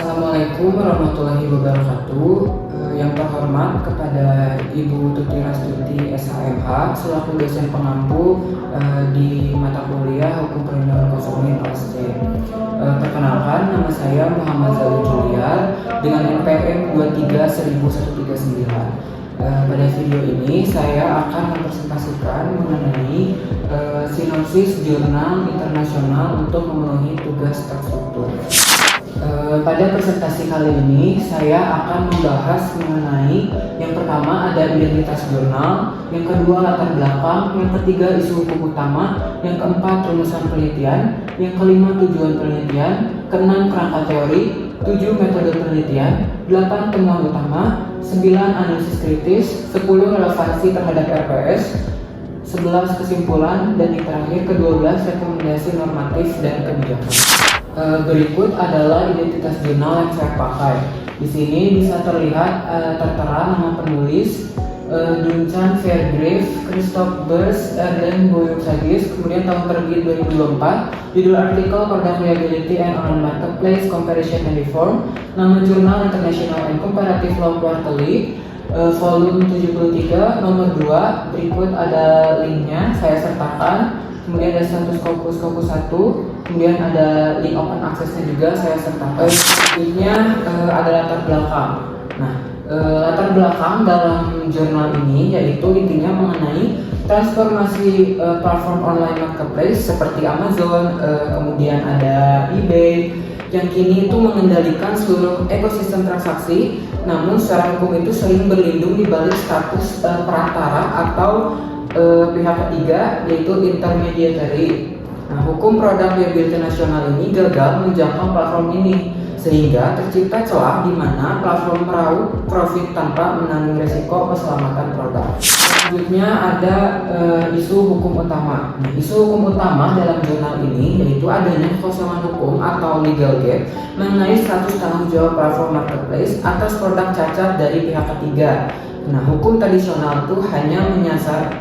Assalamualaikum warahmatullahi wabarakatuh. Yang terhormat kepada Ibu Tuti Astuti SHMH selaku dosen pengampu di mata kuliah Hukum Perlindungan Konsumen OSC. Perkenalkan, nama saya Muhammad Zalul Juliar dengan NPM 23139. Pada video ini saya akan mempresentasikan mengenai sinopsis jurnal internasional untuk memenuhi tugas terstruktur. Pada presentasi kali ini saya akan membahas mengenai yang pertama ada identitas jurnal, yang kedua latar belakang, yang ketiga isu hukum utama, yang keempat rumusan penelitian, yang kelima tujuan penelitian, keenam kerangka teori, 7 metode penelitian, 8 temuan utama, 9 analisis kritis, 10 relevansi terhadap RPS, 11 kesimpulan, dan yang terakhir ke-12 rekomendasi normatif dan kebijakan. Berikut adalah identitas jurnal yang saya pakai. Di sini bisa terlihat tertera nama penulis Duncan Fairgrave, Christoph Bers, dan Boyuksagis. Kemudian tahun terbit 2024. Judul artikel Product Liability and Online Marketplace Comparison and Reform. Nama jurnal International and Comparative Law Quarterly, volume 73 nomor 2. Berikut ada linknya, saya sertakan. Kemudian ada status Scopus 1, kemudian ada link open access-nya juga saya sertakan. Selanjutnya ada latar belakang. Nah, latar belakang dalam jurnal ini yaitu intinya mengenai transformasi platform online marketplace seperti Amazon, kemudian ada eBay yang kini itu mengendalikan seluruh ekosistem transaksi, namun secara hukum itu sering berlindung di balik status perantara atau pihak ketiga yaitu intermediary. Nah, hukum produk liability nasional ini gagal menjangkau platform ini sehingga tercipta celah di mana platform meraup profit tanpa menanggung resiko keselamatan produk. Selanjutnya ada isu hukum utama. Nah, isu hukum utama dalam jurnal ini yaitu adanya kekosongan hukum atau legal gap mengenai status tanggung jawab platform marketplace atas produk cacat dari pihak ketiga. Nah, hukum tradisional itu hanya menyasar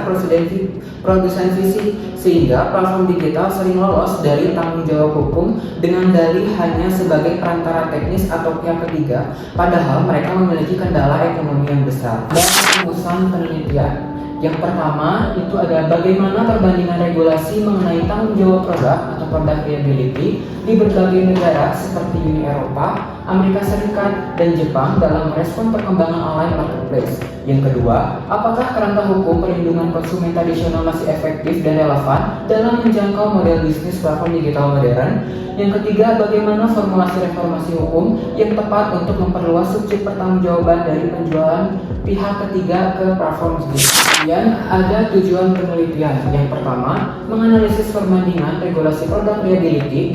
produsen fisik sehingga platform digital sering lolos dari tanggung jawab hukum dengan dalih hanya sebagai perantara teknis atau pihak ketiga, padahal mereka memiliki kendala ekonomi yang besar. Dan rumusan penelitian. Yang pertama itu ada bagaimana perbandingan regulasi mengenai tanggung jawab produk atau product liability di berbagai negara seperti Uni Eropa, Amerika Serikat, dan Jepang dalam merespon perkembangan online marketplace. Yang kedua, apakah kerangka hukum perlindungan konsumen tradisional masih efektif dan relevan dalam menjangkau model bisnis platform digital modern? Yang ketiga, bagaimana formulasi reformasi hukum yang tepat untuk memperluas subsidi pertanggungjawaban dari penjualan pihak ketiga ke platform digital. Kemudian ada tujuan penelitian. Yang pertama, menganalisis perbandingan regulasi produk liability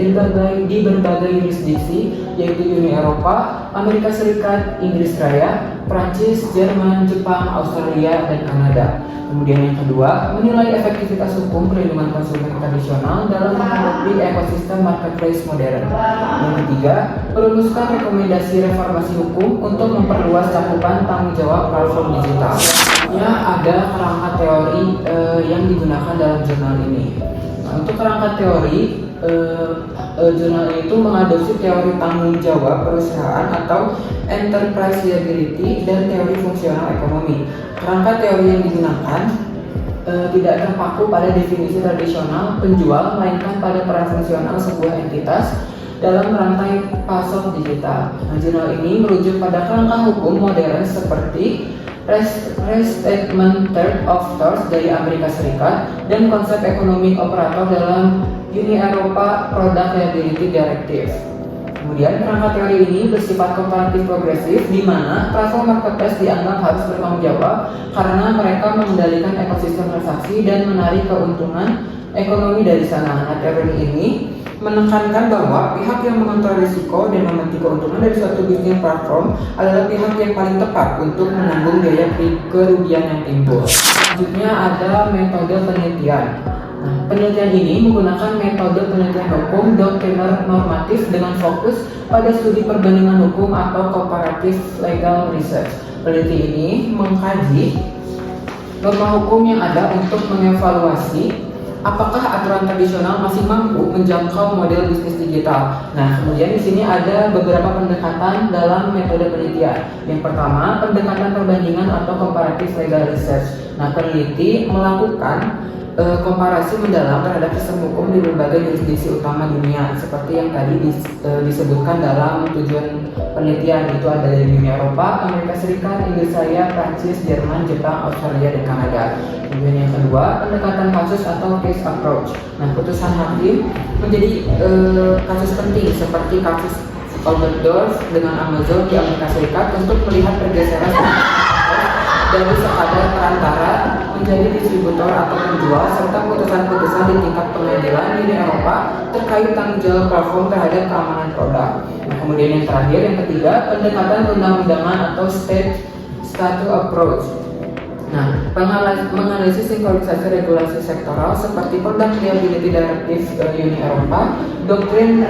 di berbagai jurisdiksi yaitu Uni Eropa, Amerika Serikat, Inggris Raya, Prancis, Jerman, Jepang, Australia, dan Kanada. Kemudian yang kedua, menilai efektivitas hukum perlindungan konsumen tradisional dalam menghadapi ekosistem marketplace modern. Yang ketiga, merumuskan rekomendasi reformasi hukum untuk memperluas cakupan tanggung jawab platform digital. Selanjutnya ada kerangka teori yang digunakan dalam jurnal ini. Nah, untuk kerangka teori, jurnal itu mengadopsi teori tanggung jawab perusahaan atau enterprise liability dan teori fungsional ekonomi. Kerangka teori yang digunakan tidak terpaku pada definisi tradisional penjual, melainkan pada peran fungsional sebuah entitas dalam rantai pasok digital. Nah, jurnal ini merujuk pada kerangka hukum modern seperti Restatement Third of Tort dari Amerika Serikat dan konsep ekonomi operator dalam Uni Eropa Product Liability Directive. Kemudian kerangka teori ini bersifat komparatif progresif di mana platform marketplace dianggap harus bertanggung jawab karena mereka mengendalikan ekosistem transaksi dan menarik keuntungan ekonomi dari sana. Nah, teori ini menekankan bahwa pihak yang mengontrol risiko dan memetik keuntungan dari suatu bisnis platform adalah pihak yang paling tepat untuk menanggung biaya kerugian yang timbul. Selanjutnya ada metode penelitian. Nah, penelitian ini menggunakan metode penelitian hukum doktriner normatif dengan fokus pada studi perbandingan hukum atau comparative legal research. Peneliti ini mengkaji norma hukum yang ada untuk mengevaluasi apakah aturan tradisional masih mampu menjangkau model bisnis digital? Nah, kemudian di sini ada beberapa pendekatan dalam metode penelitian. Yang pertama, pendekatan perbandingan atau comparative legal research. Nah, peneliti melakukan komparasi mendalam terhadap sistem hukum di berbagai jurisdiksi utama dunia, seperti yang tadi disebutkan dalam tujuan penelitian. Itu ada dari Uni Eropa, Amerika Serikat, Inggris Raya, Prancis, Jerman, Jepang, Australia, dan Kanada. Kemudian yang kedua, pendekatan kasus atau case approach. Nah, putusan hakim menjadi kasus penting seperti kasus Overdose dengan Amazon di Amerika Serikat untuk melihat pergeseran dari sekadar perantara menjadi distributor atau penjual, serta putusan-putusan di tingkat pengadilan Uni Eropa terkait tanggung jawab platform terhadap keamanan produk. Nah, kemudian yang terakhir, yang ketiga, pendekatan undang-undangan atau state statute approach. Nah, menganalisis sinkronisasi regulasi sektoral seperti Product Liability Directive Uni Eropa, doktrin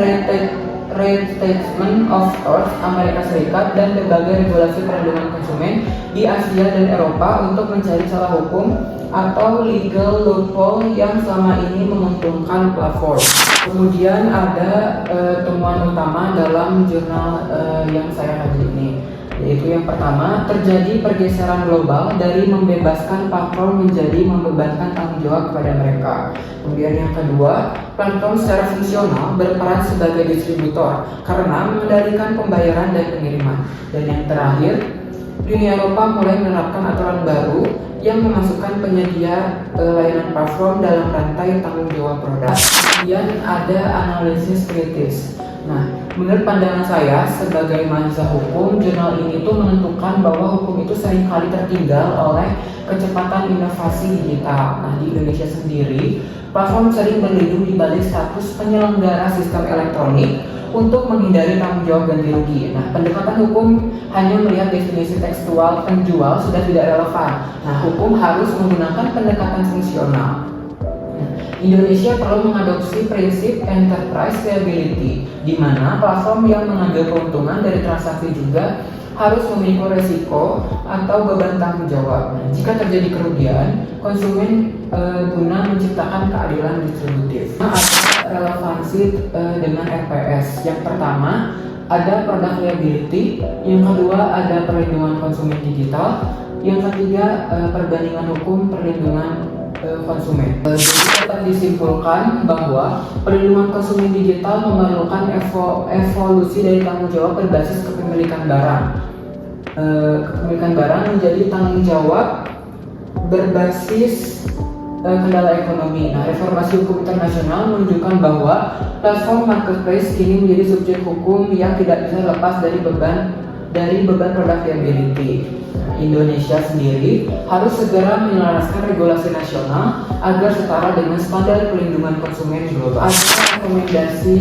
Restatement of Torts Amerika Serikat, dan berbagai regulasi perlindungan konsumen di Asia dan Eropa untuk mencari celah hukum atau legal loophole yang selama ini menguntungkan platform. Kemudian ada temuan utama dalam jurnal yang saya kaji ini, yaitu yang pertama, terjadi pergeseran global dari membebaskan platform menjadi membebankan tanggung jawab kepada mereka. Kemudian yang kedua, platform secara fungsional berperan sebagai distributor karena mengendalikan pembayaran dan pengiriman. Dan yang terakhir, Uni Eropa mulai menerapkan aturan baru yang memasukkan penyedia layanan platform dalam rantai tanggung jawab produk. Kemudian ada analisis kritis. Nah, menurut pandangan saya sebagai mahasiswa hukum, jurnal ini tuh menentukan bahwa hukum itu seringkali tertinggal oleh kecepatan inovasi digital. Nah, di Indonesia sendiri, platform sering berlindung di balik status penyelenggara sistem elektronik untuk menghindari tanggung jawab ganti rugi. Nah, pendekatan hukum hanya melihat definisi tekstual penjual sudah tidak relevan. Nah, hukum harus menggunakan pendekatan fungsional. Indonesia perlu mengadopsi prinsip enterprise liability, di mana platform yang mengambil keuntungan dari transaksi juga harus memikul resiko atau beban tanggung jawab. Nah, jika terjadi kerugian, konsumen guna menciptakan keadilan distributif. Nah, ada relevansi dengan RPS. Yang pertama, ada product liability. Yang kedua, ada perlindungan konsumen digital. Yang ketiga, perbandingan hukum perlindungan konsumen. Jadi dapat disimpulkan bahwa perlindungan konsumen digital memerlukan evolusi dari tanggung jawab berbasis kepemilikan barang. Kepemilikan barang menjadi tanggung jawab berbasis kendala ekonomi. Nah, reformasi hukum internasional menunjukkan bahwa platform marketplace kini menjadi subjek hukum yang tidak bisa lepas dari beban produk liability. Indonesia sendiri harus segera menyelaraskan regulasi nasional agar setara dengan standar perlindungan konsumen global. Ada rekomendasi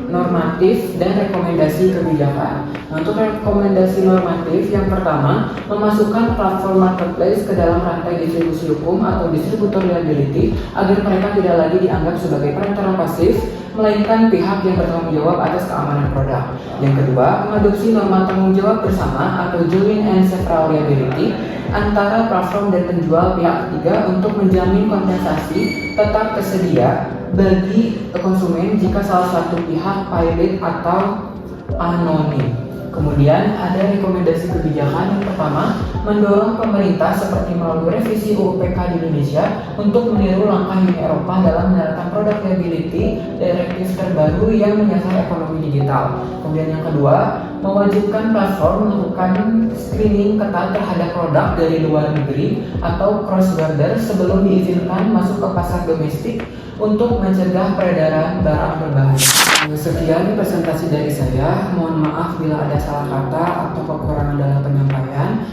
normatif dan rekomendasi kebijakan. Nah, untuk rekomendasi normatif, yang pertama, memasukkan platform marketplace ke dalam rantai distribusi hukum atau distributor liability agar mereka tidak lagi dianggap sebagai perantara pasif, melainkan pihak yang bertanggung jawab atas keamanan produk. Yang kedua, mengadopsi norma tanggung jawab bersama atau joint and several liability antara platform dan penjual pihak ketiga untuk menjamin kompensasi tetap tersedia bagi konsumen jika salah satu pihak pilot atau anonim. Kemudian ada rekomendasi kebijakan. Yang pertama, mendorong pemerintah seperti melalui revisi UU-PK di Indonesia untuk meniru langkah Uni Eropa dalam menerapkan produk liability direktif terbaru yang menyasar ekonomi digital. Kemudian yang kedua, mewajibkan platform melakukan screening ketat terhadap produk dari luar negeri atau cross border sebelum diizinkan masuk ke pasar domestik untuk mencegah peredaran barang berbahaya. Sekian presentasi dari saya. Mohon maaf bila ada salah kata atau kekurangan dalam penyampaian.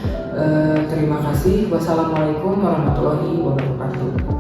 Terima kasih. Wassalamualaikum warahmatullahi wabarakatuh.